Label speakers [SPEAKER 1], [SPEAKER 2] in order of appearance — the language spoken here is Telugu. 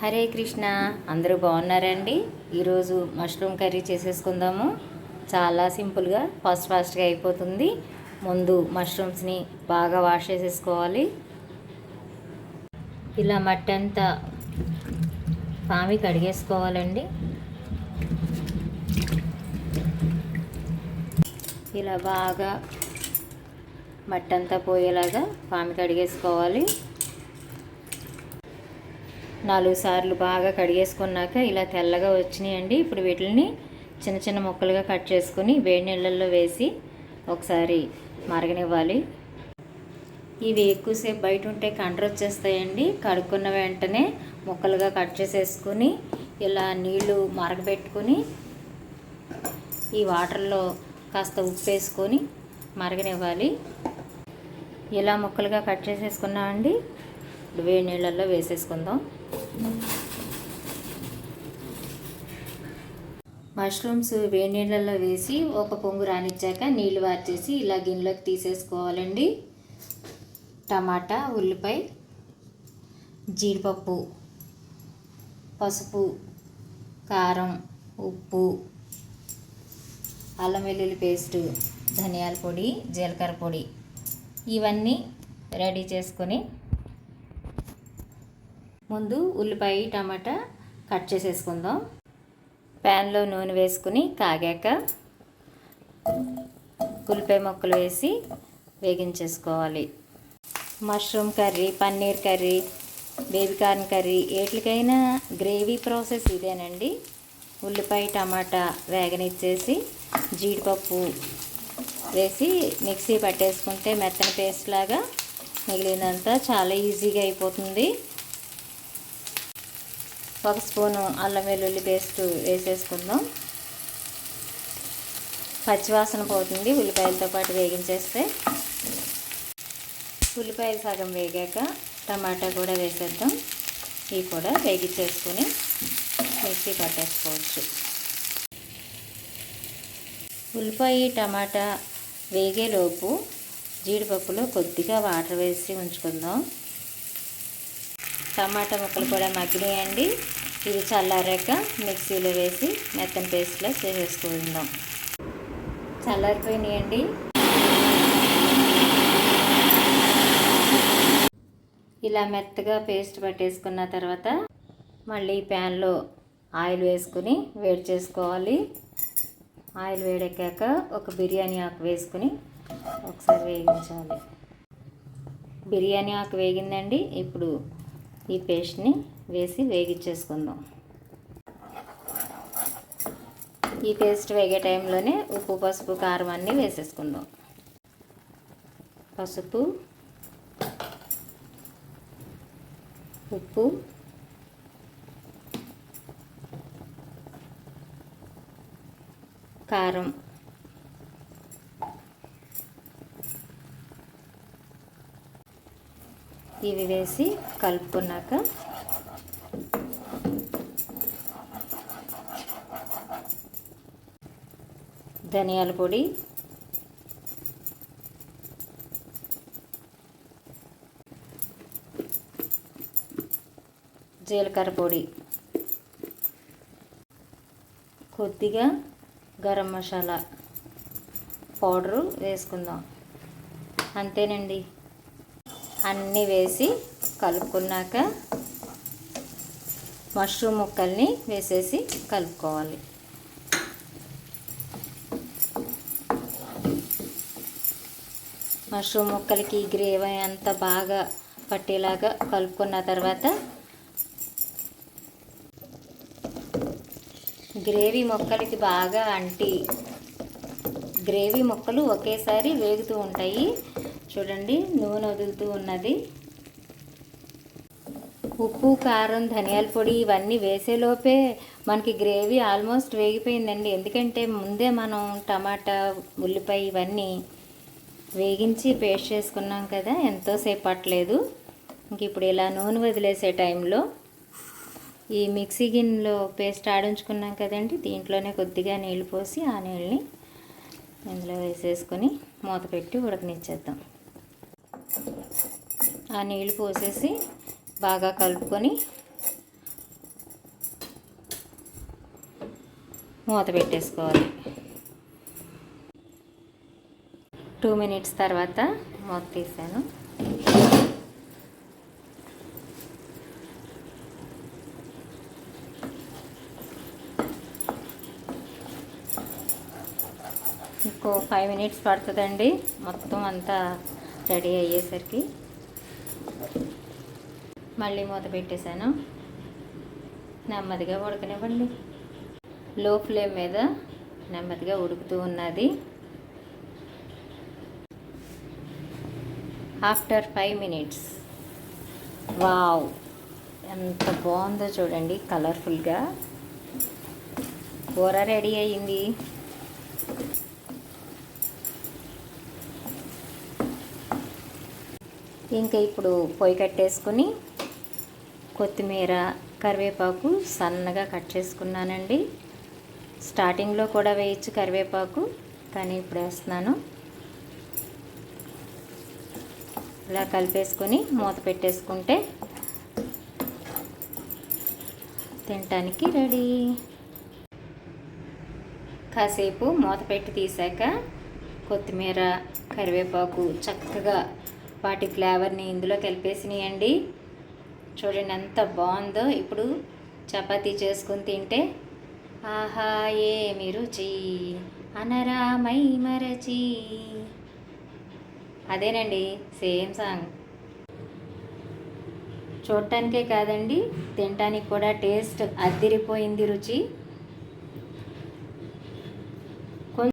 [SPEAKER 1] హరే కృష్ణ. అందరూ బాగున్నారండి? ఈరోజు మష్రూమ్ కర్రీ చేసేసుకుందాము. చాలా సింపుల్గా ఫాస్ట్గా అయిపోతుంది. ముందు మష్రూమ్స్ని బాగా వాష్ చేసేసుకోవాలి. ఇలా మట్టి అంతా పామి కడిగేసుకోవాలండి. ఇలా బాగా మట్టి అంతా పోయేలాగా పామి కడిగేసుకోవాలి. 4 సార్లు బాగా కడిగేసుకున్నాక ఇలా తెల్లగా వచ్చినాయండి. ఇప్పుడు వీటిని చిన్న చిన్న ముక్కలుగా కట్ చేసుకుని వేడి నీళ్ళల్లో వేసి ఒకసారి మరగనివ్వాలి. ఇవి ఎక్కువసేపు బయట ఉంటే కండ్ర వచ్చేస్తాయండి. కడుక్కున్న వెంటనే ముక్కలుగా కట్ చేసేసుకుని ఇలా నీళ్ళు మరగబెట్టుకుని ఈ వాటర్లో కాస్త ఉప్పు వేసుకొని మరగనివ్వాలి. ఇలా ముక్కలుగా కట్ చేసేసుకున్నామండి. ఇప్పుడు వేడి నీళ్ళల్లో వేసేసుకుందాం. మష్రూమ్స్ వేడి నీళ్ళల్లో వేసి ఒక పొంగు రానిచ్చాక నీళ్లు వార్చేసి ఇలా గిన్నెలోకి తీసేసుకోవాలండి. టమాటా, ఉల్లిపాయ, జీడిపప్పు, పసుపు, కారం, ఉప్పు, అల్లం వెల్లుల్లి పేస్టు, ధనియాల పొడి, జీలకర్ర పొడి ఇవన్నీ రెడీ చేసుకొని ముందు ఉల్లిపాయ టమాటా కట్ చేసేసుకుందాం. ప్యాన్లో నూనె వేసుకుని కాగాక ఉల్లిపాయ ముక్కలు వేసి వేగించేసుకోవాలి. Mushroom curry, paneer curry, baby corn curry ఏట్లకైనా గ్రేవీ ప్రాసెస్ ఇదేనండి. ఉల్లిపాయ టమాటా వేగనిచ్చేసి జీడిపప్పు వేసి మిక్సీ పట్టేసుకుంటే మెత్తని పేస్ట్ లాగా మిగిలినంతా చాలా ఈజీగా అయిపోతుంది. 1 స్పూను అల్లం వెల్లుల్లి పేస్ట్ వేసేసుకుందాం. పచ్చివాసన పోతుంది ఉల్లిపాయలతో పాటు వేగించేస్తే. ఉల్లిపాయలు సగం వేగాక టమాటా కూడా వేసేద్దాం. ఇవి కూడా వేగించేసుకొని మిక్సీ పట్టేసుకోవచ్చు. ఉల్లిపాయ టమాటా వేగేలోపు జీడిపప్పులో కొద్దిగా వాటర్ వేసి ఉంచుకుందాం. టమాటా ముక్కలు కూడా మగ్గినాయండి. ఇది చల్లారాక మిక్సీలో వేసి మెత్తని పేస్ట్లో చేసేసుకుందాం. చల్లారిపోయినాయండి. ఇలా మెత్తగా పేస్ట్ పట్టేసుకున్న తర్వాత మళ్ళీ ప్యాన్లో ఆయిల్ వేసుకుని వేడి చేసుకోవాలి. ఆయిల్ వేడెక్కాక ఒక బిర్యానీ ఆకు వేసుకుని ఒకసారి వేగించాలి. బిర్యానీ ఆకు వేగిందండి. ఇప్పుడు ఈ పేస్ట్ని వేసి వేగించేసుకుందాం. ఈ పేస్ట్ వేగే టైంలోనే ఉప్పు, పసుపు, కారం అన్నీ వేసేసుకుందాం. పసుపు, ఉప్పు, కారం, ఇవి వేసి కలుపుకున్నాక ధనియాల పొడి, జీలకర్ర పొడి, కొద్దిగా గరం మసాలా పౌడరు వేసుకుందాం. అంతేనండి. అన్నీ వేసి కలుపుకున్నాక మష్రూమ్ ముక్కల్ని వేసేసి కలుపుకోవాలి. మష్రూమ్ ముక్కలకి గ్రేవీ అంతా బాగా పట్టేలాగా కలుపుకున్న తర్వాత గ్రేవీ ముక్కలకి బాగా గ్రేవీ ముక్కలు ఒకేసారి వేగుతూ ఉంటాయి. చూడండి, నూనె వదులుతూ ఉన్నది. ఉప్పు, కారం, ధనియాల పొడి ఇవన్నీ వేసేలోపే మనకి గ్రేవీ ఆల్మోస్ట్ వేగిపోయిందండి. ఎందుకంటే ముందే మనం టమాటా, ఉల్లిపాయ ఇవన్నీ వేగించి పేస్ట్ చేసుకున్నాం కదా, ఎంతోసేపు పట్టలేదు. ఇంక ఇప్పుడు ఇలా నూనె వదిలేసే టైంలో ఈ మిక్సీ గిన్నెలో పేస్ట్ ఆడించుకున్నాం కదండి, దీంట్లోనే కొద్దిగా నీళ్ళు పోసి ఆ నీళ్ళని ఇందులో వేసేసుకొని మూత పెట్టి ఉడకనిచ్చేద్దాం. ఆ నీళ్ళు పోసేసి బాగా కలుపుకొని మూత పెట్టేసుకోవాలి. 2 మినిట్స్ తర్వాత మూత తీసాను. ఇంకో 5 మినిట్స్ పడుతుందండి మొత్తం అంతా రెడీ అయ్యేసరికి. మళ్ళీ మూత పెట్టేశాను. నెమ్మదిగా ఉడకనివ్వండి. లో ఫ్లేమ్ మీద నెమ్మదిగా ఉడుకుతూ ఉన్నది. ఆఫ్టర్ 5 మినిట్స్, వావ్ ఎంత బాగుందో చూడండి, కలర్ఫుల్గా కూర రెడీ అయ్యింది. ఇంకా ఇప్పుడు పొయ్యి కట్టేసుకుని కొత్తిమీర, కరివేపాకు సన్నగా కట్ చేసుకున్నానండి. స్టార్టింగ్లో కూడా వేయచ్చు కరివేపాకు, కానీ ఇప్పుడు వేస్తున్నాను. ఇలా కలిపేసుకొని మూత పెట్టేసుకుంటే తినటానికి రెడీ. కాసేపు మూత పెట్టి తీసాక కొత్తిమీర, కరివేపాకు చక్కగా వాటి ఫ్లేవర్ని ఇందులో కలిపేసినాయండి. చూడండి ఎంత బాగుందో. ఇప్పుడు చపాతీ చేసుకుని తింటే ఆహా ఏమి రుచి అనరామై మరచి. అదేనండి సేమ్ సాంగ్. చూడటానికే కాదండి, తినటానికి కూడా టేస్ట్ అద్దిరిపోయింది రుచి.